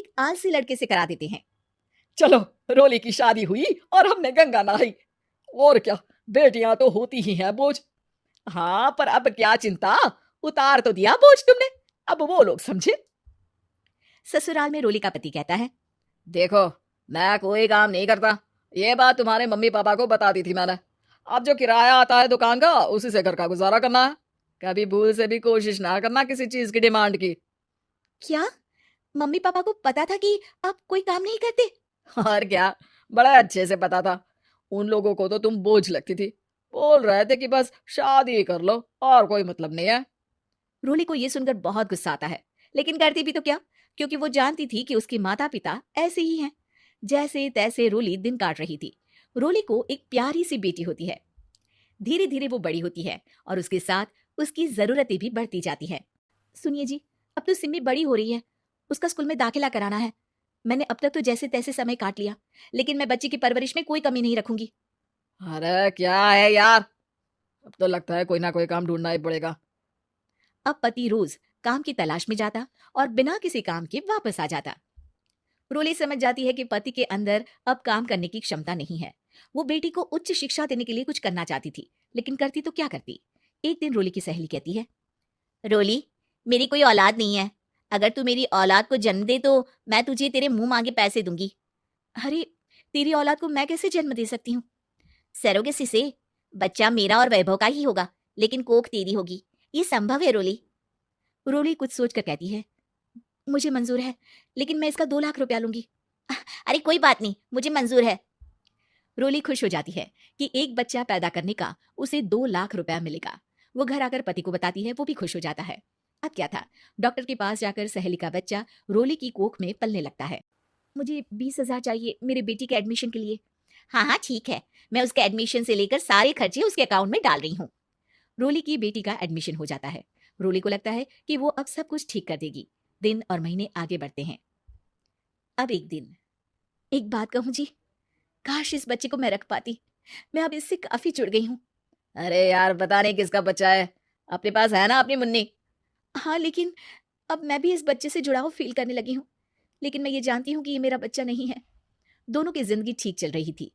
एक आलसी लड़के से करा देते हैं। चलो, रोली की शादी हुई और हमने गंगा नहाई। और क्या, बेटियां तो होती ही हैं बोझ। हाँ, पर अब क्या चिंता, उतार तो दिया बोझ तुमने, अब वो लोग समझे। ससुराल में रोली का पति कहता है, देखो, मैं कोई काम नहीं करता, ये बात तुम्हारे मम्मी पापा को बता दी थी मैंने। अब जो किराया आता है दुकान का, उसी से घर का गुजारा करना है। कभी भूल से भी कोशिश ना करना किसी चीज की डिमांड की। क्या मम्मी पापा को पता था कि आप कोई काम नहीं करते? और क्या, बड़ा अच्छे से पता था। उन लोगों को तो तुम बोझ लगती थी, बोल रहे थे कि बस शादी कर लो और कोई मतलब नहीं है। रोली को यह सुनकर बहुत गुस्सा आता है, लेकिन करती भी तो क्या, क्योंकि वो जानती थी कि उसके माता पिता ऐसे ही हैं। जैसे तैसे रोली दिन काट रही थी। रोली को एक प्यारी सी बेटी होती है। धीरे धीरे वो बड़ी होती है और उसके साथ उसकी जरूरतें भी बढ़ती जाती है। सुनिए जी, अब तो सिम्मी बड़ी हो रही है, उसका स्कूल में दाखिला कराना है। मैंने अब तक तो जैसे तैसे समय काट लिया, लेकिन मैं बच्ची की परवरिश में कोई कमी नहीं रखूंगी। अरे क्या है यार, अब तो लगता है कोई ना कोई काम ढूंढना ही पड़ेगा। अब पति रोज काम की तलाश में जाता और बिना किसी काम के वापस आ जाता। रोली समझ जाती है कि पति के अंदर अब काम करने की क्षमता नहीं है। वो बेटी को उच्च शिक्षा देने के लिए कुछ करना चाहती थी, लेकिन करती तो क्या करती। एक दिन रोली की सहेली कहती है, रोली, मेरी कोई औलाद नहीं है। अगर तू मेरी औलाद को जन्म दे तो मैं तुझे तेरे मुंह मांगे पैसे दूंगी। अरे, तेरी औलाद को मैं कैसे जन्म दे सकती हूँ? सरोगेसी से। बच्चा मेरा और वैभव का ही होगा, लेकिन कोख तेरी होगी। ये संभव है रोली। रोली कुछ सोच कर कहती है, मुझे मंजूर है, लेकिन मैं इसका 2 लाख रुपया लूंगी। अरे कोई बात नहीं, मुझे मंजूर है। रोली खुश हो जाती है कि एक बच्चा पैदा करने का उसे 2 लाख रुपया मिलेगा। वो घर आकर पति को बताती है, वो भी खुश हो जाता है। अब क्या था, डॉक्टर के पास जाकर सहेली का बच्चा रोली की कोख में पलने लगता है। मुझे 20,000 चाहिए मेरी बेटी के एडमिशन के लिए। हाँ हाँ ठीक है, मैं उसके एडमिशन से लेकर सारे खर्चे उसके अकाउंट में डाल रही हूँ। रोली की बेटी का एडमिशन हो जाता है। रोली को लगता है कि वो अब सब कुछ ठीक कर देगी। दिन और महीने आगे बढ़ते हैं। अब एक दिन, एक बात कहूँ जी, काश इस बच्चे को मैं रख पाती। मैं अब इससे काफी जुड़ गई हूँ। अरे यार, पता नहीं किसका बच्चा है, अपने पास है ना अपनी मुन्नी। हाँ, लेकिन अब मैं भी इस बच्चे से जुड़ाव फील करने लगी हूँ। लेकिन मैं ये जानती हूँ कि ये मेरा बच्चा नहीं है। दोनों की जिंदगी ठीक चल रही थी,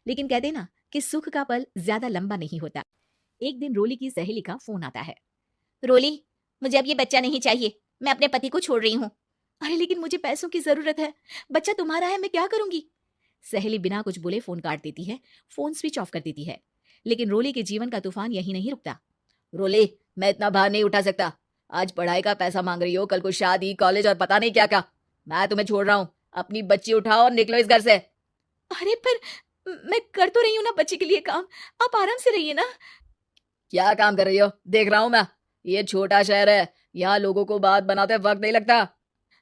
लेकिन कहते ना कि सुख का पल ज्यादा लंबा नहीं होता। एक दिन रोली की सहेली का फोन आता है। रोली, मुझे अब ये बच्चा नहीं चाहिए, मैं अपने पति को छोड़ रही हूँ। अरे लेकिन मुझे पैसों की जरूरत है, बच्चा तुम्हारा है, मैं क्या करूंगी? सहेली बिना कुछ बोले फोन काट देती है, फोन स्विच ऑफ कर देती है। लेकिन रोली के जीवन का तूफान यही नहीं रुकता। रोली, मैं इतना भार नहीं उठा सकता। आज पढ़ाई का पैसा मांग रही हो, कल को शादी, कॉलेज और पता नहीं क्या क्या। मैं तुम्हें छोड़ रहा हूँ, अपनी बच्ची उठाओ और निकलो इस घर से। अरे पर मैं कर तो रही हूँ ना बच्चे के लिए काम, आप आराम से रहिए ना। क्या काम कर रही हो, देख रहा हूँ मैं। ये छोटा शहर है, यहाँ लोगों को बात बनाते वक्त नहीं लगता।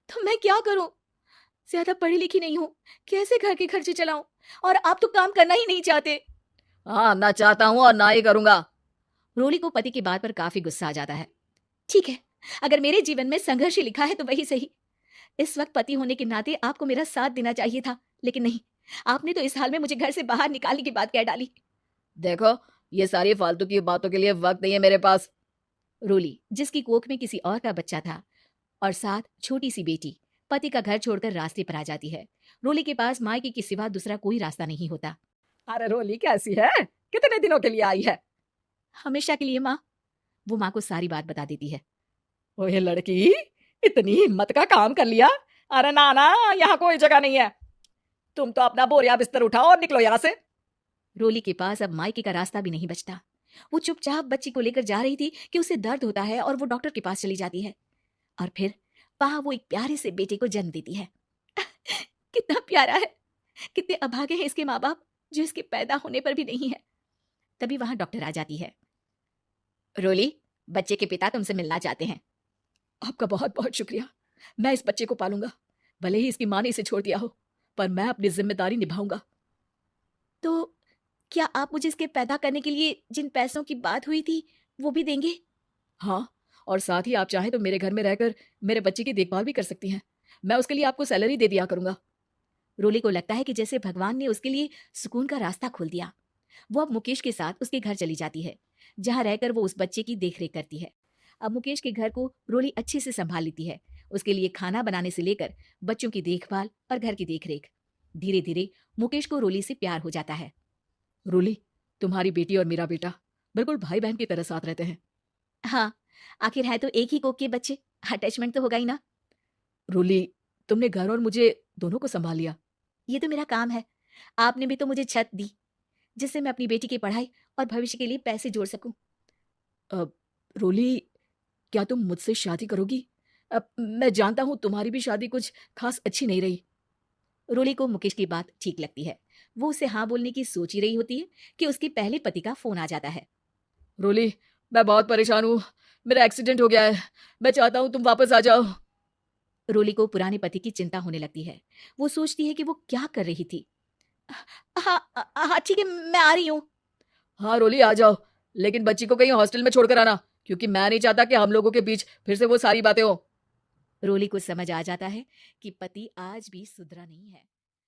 तो मैं क्या करूं, ज्यादा पढ़ी लिखी नहीं हूँ, कैसे घर के खर्चे चलाऊं? और आप तो काम करना ही नहीं चाहते। हाँ, ना चाहता हूँ और ना ही करूंगा। रोली को पति की बात पर काफी गुस्सा आ जाता है। ठीक है, अगर मेरे जीवन में संघर्ष ही लिखा है तो वही सही। इस वक्त पति होने के नाते आपको मेरा साथ देना चाहिए था, लेकिन नहीं, आपने तो इस हाल में मुझे घर से बाहर निकालने की बात कह डाली। देखो, ये सारी फालतू की बातों के लिए वक्त नहीं है मेरे पास। रोली, जिसकी कोख में किसी और का बच्चा था और साथ छोटी सी बेटी, पति का घर छोड़कर रास्ते पर आ जाती है। रोली के पास मायके के सिवा दूसरा कोई रास्ता नहीं होता। अरे रोली कैसी है, कितने दिनों के लिए आई है? हमेशा के लिए माँ। वो माँ को सारी बात बता देती है। ओए लड़की, इतनी हिम्मत का काम कर लिया। अरे ना ना, यहाँ कोई जगह नहीं है। तुम तो अपना बोरिया बिस्तर उठाओ और निकलो यहाँ से। रोली के पास अब मायके का रास्ता भी नहीं बचता। वो चुपचाप बच्ची को लेकर जा रही थी कि उसे दर्द होता है और वो डॉक्टर के पास चली जाती है। और फिर वहां वो एक प्यारे से बेटे को जन्म देती है। कितना प्यारा है, कितने अभागे हैं इसके माँ बाप जो इसके पैदा होने पर भी नहीं है। तभी वहां डॉक्टर आ जाती है। रोली, बच्चे के पिता तुमसे मिलना चाहते हैं। आपका बहुत बहुत शुक्रिया। मैं इस बच्चे को पालूंगा, भले ही इसकी माँ ने इसे छोड़ दिया हो, पर मैं अपनी जिम्मेदारी निभाऊंगा। तो क्या आप मुझे इसके पैदा करने के लिए जिन पैसों की बात हुई थी वो भी देंगे? हाँ, और साथ ही आप चाहें तो मेरे घर में रहकर मेरे बच्चे की देखभाल भी कर सकती हैं। मैं उसके लिए आपको सैलरी दे दिया करूंगा। रोली को लगता है कि जैसे भगवान ने उसके लिए सुकून का रास्ता खोल दिया। वो अब मुकेश के साथ उसके घर चली जाती है, जहां रहकर वो उस बच्चे की देखरेख करती है। अब मुकेश के घर को रोली अच्छे से संभाल लेती है। उसके लिए खाना बनाने से लेकर बच्चों की देखभाल और घर की देखरेख। धीरे धीरे मुकेश को रोली से प्यार हो जाता है। रोली, तुम्हारी बेटी और मेरा बेटा बिल्कुल भाई बहन की तरह साथ रहते हैं। हाँ, आखिर है तो एक ही कोख के बच्चे, अटैचमेंट तो होगा ही ना। रोली, तुमने घर और मुझे दोनों को संभाल लिया। ये तो मेरा काम है। आपने भी तो मुझे छत दी जिससे मैं अपनी बेटी की पढ़ाई और भविष्य के लिए पैसे जोड़ सकूं। अब रोली, क्या तुम मुझसे शादी करोगी? अब मैं जानता हूँ तुम्हारी भी शादी कुछ खास अच्छी नहीं रही। रोली को मुकेश की बात ठीक लगती है। वो उसे हाँ बोलने की सोच ही रही होती है कि उसके पहले पति का फोन आ जाता है। रोली, मैं बहुत परेशान हूँ। मेरा एक्सीडेंट हो गया है। मैं चाहता हूँ तुम वापस आ जाओ। रोली को पुराने पति की चिंता होने लगती है। वो सोचती है कि वो क्या कर रही थी। हाँ हाँ ठीक है, मैं आ रही हूँ। हाँ रोली, आ जाओ, लेकिन बच्ची को कहीं हॉस्टल में छोड़कर आना, क्योंकि मैं नहीं चाहता कि हम लोगों के बीच फिर से वो सारी बातें हो। रोली को समझ आ जाता है कि पति आज भी सुधरा नहीं है।